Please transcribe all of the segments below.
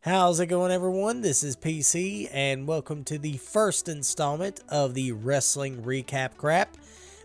How's it going, everyone? This is PC, and welcome to the first installment of the Wrestling Recap Crap.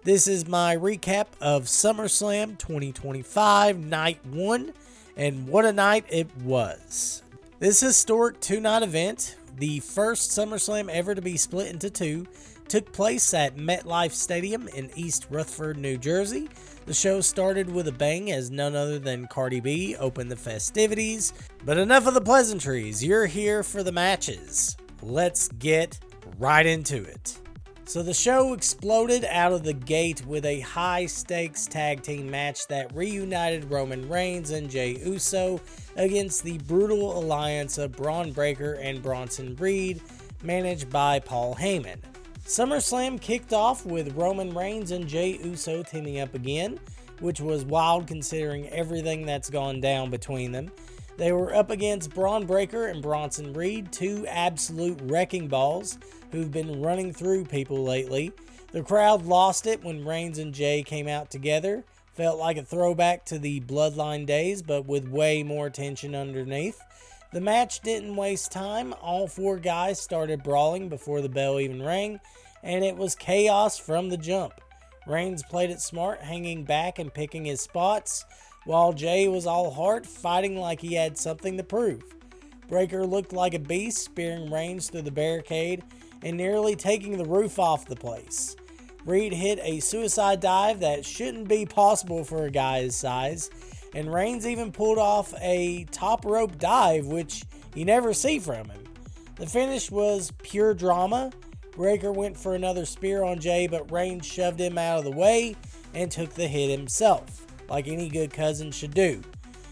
This is my recap of SummerSlam 2025 Night 1, and what a night it was. This historic two-night event, the first SummerSlam ever to be split into two, took place at MetLife Stadium in East Rutherford, New Jersey. The show started with a bang as none other than Cardi B opened the festivities. But enough of the pleasantries, you're here for the matches. Let's get right into it. So the show exploded out of the gate with a high-stakes tag team match that reunited Roman Reigns and Jey Uso against the brutal alliance of Braun Breaker and Bronson Reed, managed by Paul Heyman. SummerSlam kicked off with Roman Reigns and Jey Uso teaming up again, which was wild considering everything that's gone down between them. They were up against Braun Breaker and Bronson Reed, two absolute wrecking balls who've been running through people lately. The crowd lost it when Reigns and Jey came out together. Felt like a throwback to the Bloodline days, but with way more tension underneath. The match didn't waste time. All four guys started brawling before the bell even rang, and it was chaos from the jump. Reigns played it smart, hanging back and picking his spots, while Jey was all heart, fighting like he had something to prove. Breaker looked like a beast, spearing Reigns through the barricade and nearly taking the roof off the place. Reed hit a suicide dive that shouldn't be possible for a guy his size, and Reigns even pulled off a top rope dive, which you never see from him. The finish was pure drama. Breaker went for another spear on Jey, but Reigns shoved him out of the way and took the hit himself, like any good cousin should do.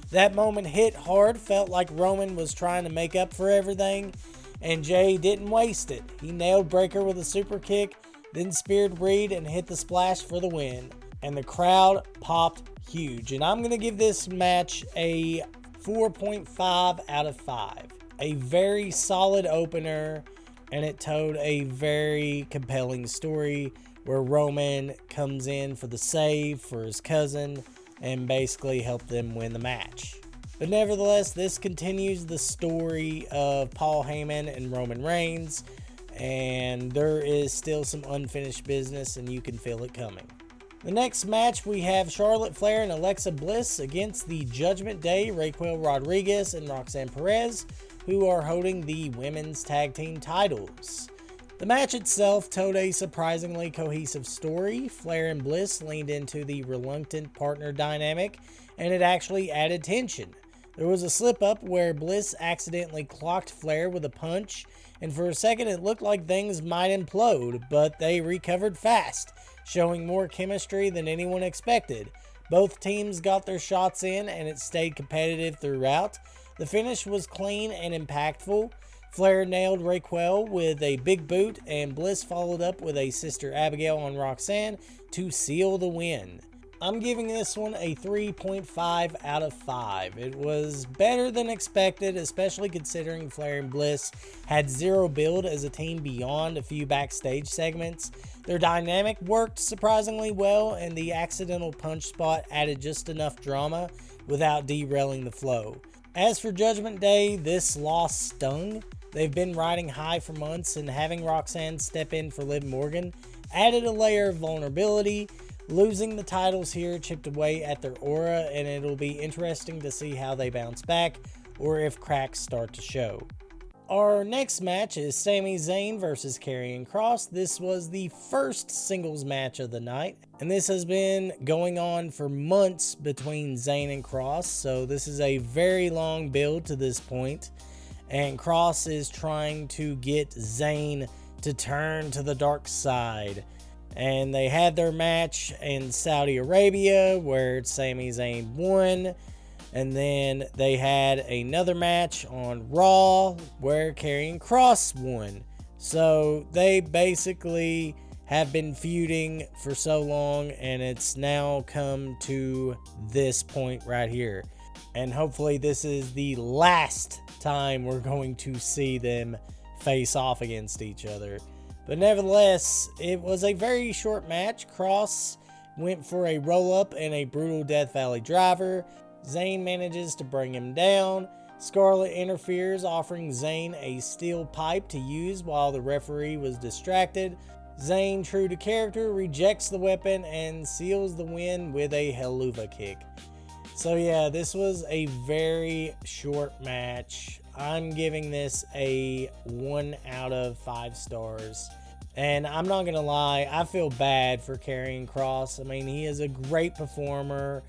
That moment hit hard, felt like Roman was trying to make up for everything, and Jey didn't waste it. He nailed Breaker with a super kick, then speared Reed and hit the splash for the win. And the crowd popped huge. And I'm going to give this match a 4.5 out of 5. A very solid opener, and it told a very compelling story where Roman comes in for the save for his cousin and basically helped them win the match. But nevertheless, this continues the story of Paul Heyman and Roman Reigns, and there is still some unfinished business, and you can feel it coming. The next match, we have Charlotte Flair and Alexa Bliss against the Judgment Day, Raquel Rodriguez and Roxanne Perez, who are holding the women's tag team titles. The match itself told a surprisingly cohesive story. Flair and Bliss leaned into the reluctant partner dynamic, and it actually added tension. There was a slip-up where Bliss accidentally clocked Flair with a punch, and for a second it looked like things might implode, but they recovered fast, showing more chemistry than anyone expected. Both teams got their shots in, and it stayed competitive throughout. The finish was clean and impactful. Flair nailed Raquel with a big boot, and Bliss followed up with a Sister Abigail on Roxanne to seal the win. I'm giving this one a 3.5 out of 5. It was better than expected, especially considering Flair and Bliss had zero build as a team beyond a few backstage segments. Their dynamic worked surprisingly well, and the accidental punch spot added just enough drama without derailing the flow. As for Judgment Day, this loss stung. They've been riding high for months, and having Roxanne step in for Liv Morgan added a layer of vulnerability. Losing the titles here chipped away at their aura, and it'll be interesting to see how they bounce back or if cracks start to show. Our next match is Sami Zayn versus Karrion Kross. This was the first singles match of the night, and this has been going on for months between Zayn and Kross, so this is a very long build to this point, and Kross is trying to get Zayn to turn to the dark side. And they had their match in Saudi Arabia where Sami Zayn won. And then they had another match on Raw where Karrion Kross won. So they basically have been feuding for so long, and it's now come to this point right here. And hopefully this is the last time we're going to see them face off against each other. But nevertheless, it was a very short match. Kross went for a roll-up and a brutal Death Valley driver. Zayn manages to bring him down. Scarlett interferes, offering Zayn a steel pipe to use while the referee was distracted. Zayn, true to character, rejects the weapon and seals the win with a Helluva kick. So yeah, this was a very short match. I'm giving this a 1 out of 5 stars. And I'm not going to lie, I feel bad for Karrion Kross. I mean, he is a great performer,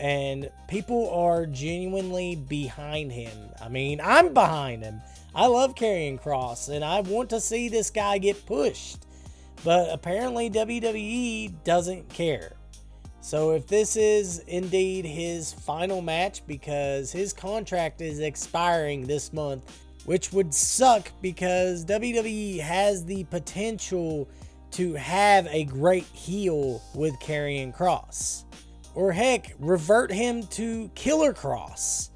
and people are genuinely behind him. I mean, I'm behind him. I love Karrion Kross, and I want to see this guy get pushed. But apparently WWE doesn't care. So if this is indeed his final match, because his contract is expiring this month, which would suck because WWE has the potential to have a great heel with Karrion Kross. Or heck, revert him to Killer Kross.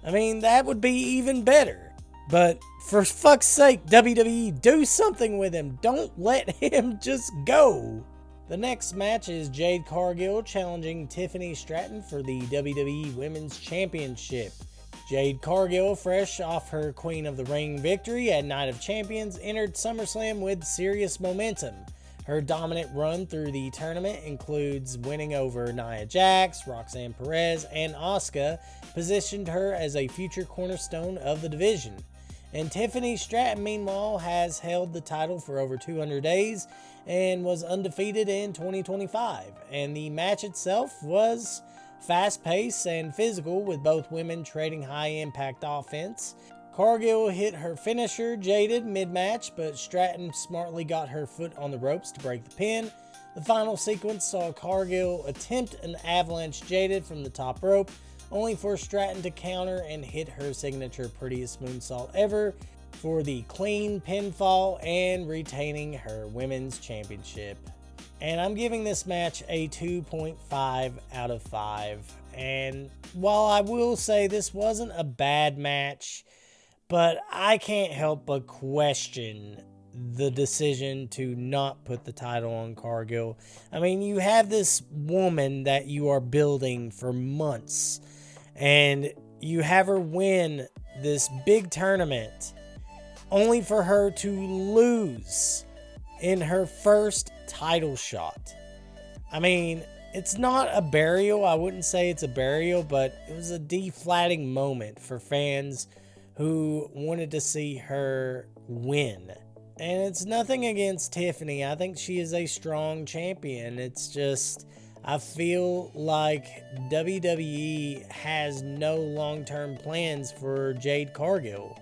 I mean, that would be even better. But for fuck's sake, WWE, do something with him. Don't let him just go. The next match is Jade Cargill challenging Tiffany Stratton for the WWE Women's Championship. Jade Cargill, fresh off her Queen of the Ring victory at Night of Champions, entered SummerSlam with serious momentum. Her dominant run through the tournament includes winning over Nia Jax, Roxanne Perez, and Asuka, positioned her as a future cornerstone of the division. And Tiffany Stratton, meanwhile, has held the title for over 200 days and was undefeated in 2025. And the match itself was fast-paced and physical, with both women trading high-impact offense. Cargill hit her finisher, Jaded, mid-match, but Stratton smartly got her foot on the ropes to break the pin. The final sequence saw Cargill attempt an avalanche Jaded from the top rope, only for Stratton to counter and hit her signature prettiest moonsault ever for the clean pinfall and retaining her women's championship. And I'm giving this match a 2.5 out of 5. And while I will say this wasn't a bad match, but I can't help but question the decision to not put the title on Cargill. I mean, you have this woman that you are building for months, and you have her win this big tournament only for her to lose in her first title shot. I mean, it's not a burial. I wouldn't say it's a burial, but it was a deflating moment for fans who wanted to see her win. And it's nothing against Tiffany. I think she is a strong champion. It's just, I feel like WWE has no long-term plans for Jade Cargill.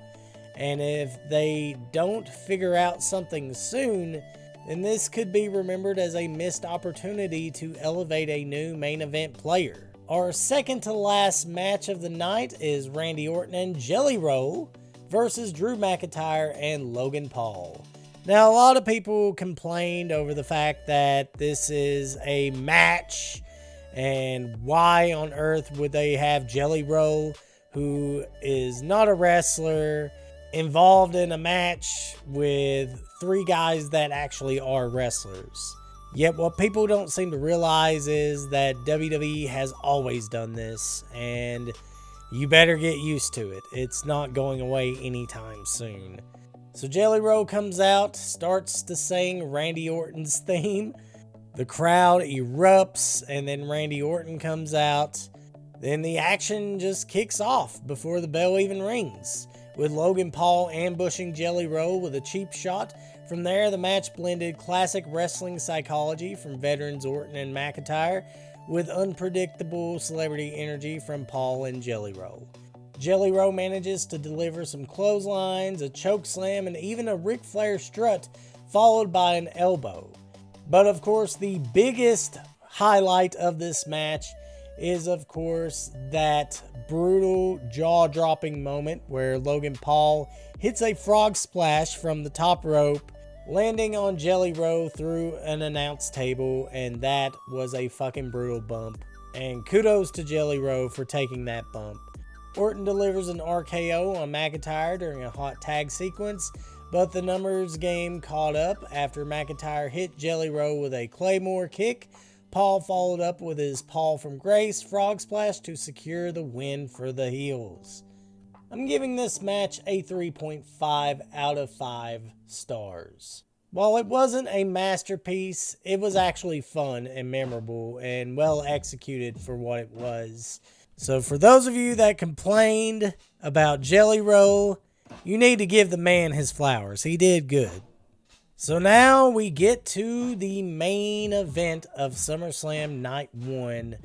And if they don't figure out something soon, then this could be remembered as a missed opportunity to elevate a new main event player. Our second to last match of the night is Randy Orton and Jelly Roll versus Drew McIntyre and Logan Paul. Now, a lot of people complained over the fact that this is a match, and why on earth would they have Jelly Roll, who is not a wrestler, involved in a match with 3 guys that actually are wrestlers. Yet what people don't seem to realize is that WWE has always done this, and you better get used to it. It's not going away anytime soon. So Jelly Roll comes out, starts to sing Randy Orton's theme. The crowd erupts, and then Randy Orton comes out. Then the action just kicks off before the bell even rings, with Logan Paul ambushing Jelly Roll with a cheap shot. From there, the match blended classic wrestling psychology from veterans Orton and McIntyre with unpredictable celebrity energy from Paul and Jelly Roll. Jelly Roll manages to deliver some clotheslines, a choke slam, and even a Ric Flair strut, followed by an elbow. But of course, the biggest highlight of this match is, of course, that brutal jaw-dropping moment where Logan Paul hits a frog splash from the top rope, landing on Jelly Roll through an announce table, and that was a fucking brutal bump. And kudos to Jelly Roll for taking that bump. Orton delivers an RKO on McIntyre during a hot tag sequence, but the numbers game caught up after McIntyre hit Jelly Roll with a Claymore kick. Paul followed up with his Paul from Grace frog splash to secure the win for the heels. I'm giving this match a 3.5 out of 5 stars. While it wasn't a masterpiece, it was actually fun and memorable and well executed for what it was. So for those of you that complained about Jelly Roll, you need to give the man his flowers. He did good. So now we get to the main event of SummerSlam Night 1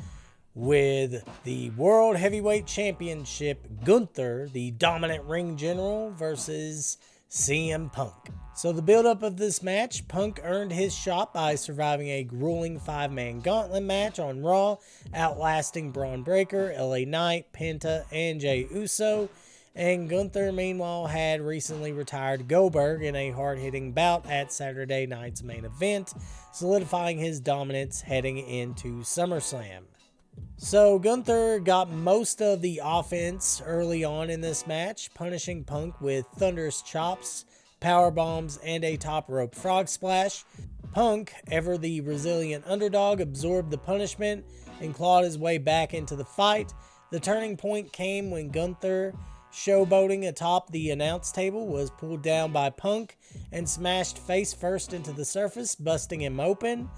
with the World Heavyweight Championship, Gunther, the dominant ring general, versus CM Punk. So the build-up of this match, Punk earned his shot by surviving a grueling 5-man gauntlet match on Raw, outlasting Braun Breaker, LA Knight, Penta, and Jey Uso. And Gunther, meanwhile, had recently retired Goldberg in a hard-hitting bout at Saturday night's main event, solidifying his dominance heading into SummerSlam. So Gunther got most of the offense early on in this match, punishing Punk with thunderous chops, power bombs, and a top rope frog splash. Punk, ever the resilient underdog, absorbed the punishment and clawed his way back into the fight. The turning point came when Gunther, showboating atop the announce table, was pulled down by Punk and smashed face first into the surface, busting him open.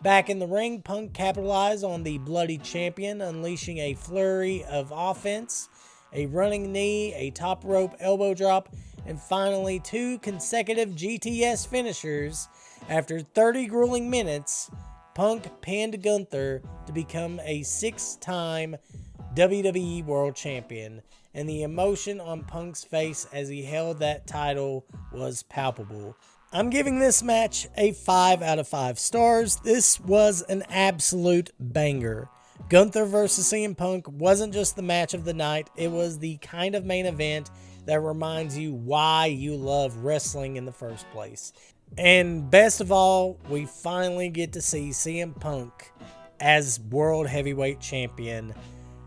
Back in the ring, Punk capitalized on the bloody champion, unleashing a flurry of offense, a running knee, a top rope elbow drop, and finally 2 consecutive GTS finishers. After 30 grueling minutes, Punk pinned Gunther to become a 6-time WWE World Champion, and the emotion on Punk's face as he held that title was palpable. I'm giving this match a 5 out of 5 stars. This was an absolute banger. Gunther versus CM Punk wasn't just the match of the night, it was the kind of main event that reminds you why you love wrestling in the first place. And best of all, we finally get to see CM Punk as World Heavyweight Champion.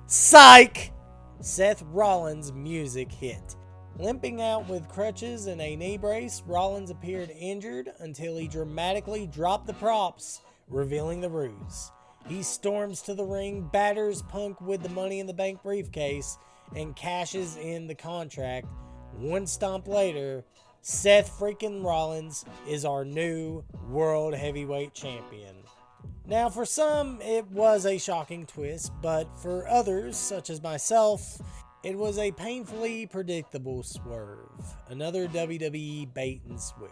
Psych! Seth Rollins' music hit. Limping out with crutches and a knee brace, Rollins appeared injured until he dramatically dropped the props, revealing the ruse. He storms to the ring, batters Punk with the Money in the Bank briefcase, and cashes in the contract. One stomp later, Seth freaking Rollins is our new World Heavyweight Champion. Now, for some, it was a shocking twist, but for others, such as myself, it was a painfully predictable swerve. Another WWE bait and switch.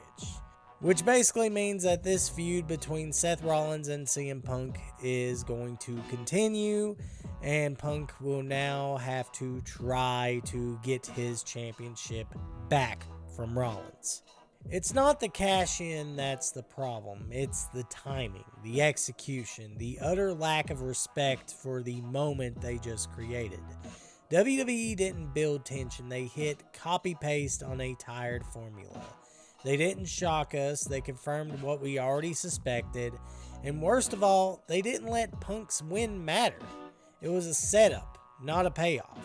Which basically means that this feud between Seth Rollins and CM Punk is going to continue, and Punk will now have to try to get his championship back from Rollins. It's not the cash-in that's the problem, it's the timing, the execution, the utter lack of respect for the moment they just created. WWE didn't build tension, they hit copy-paste on a tired formula. They didn't shock us, they confirmed what we already suspected, and worst of all, they didn't let Punk's win matter. It was a setup, not a payoff.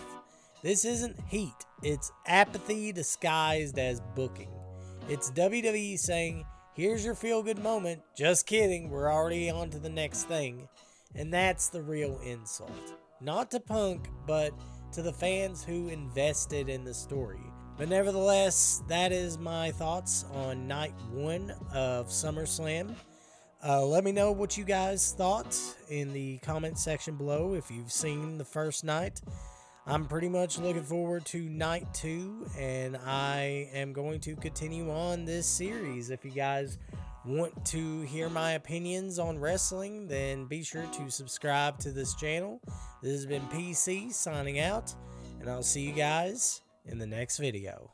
This isn't heat, it's apathy disguised as booking. It's WWE saying, here's your feel-good moment, just kidding, we're already on to the next thing. And that's the real insult. Not to Punk, but to the fans who invested in the story. But nevertheless, that is my thoughts on Night 1 of SummerSlam. Let me know what you guys thought in the comment section below if you've seen the first night. I'm pretty much looking forward to Night 2, and I am going to continue on this series. If you guys want to hear my opinions on wrestling, then be sure to subscribe to this channel. This has been PC signing out, and I'll see you guys in the next video.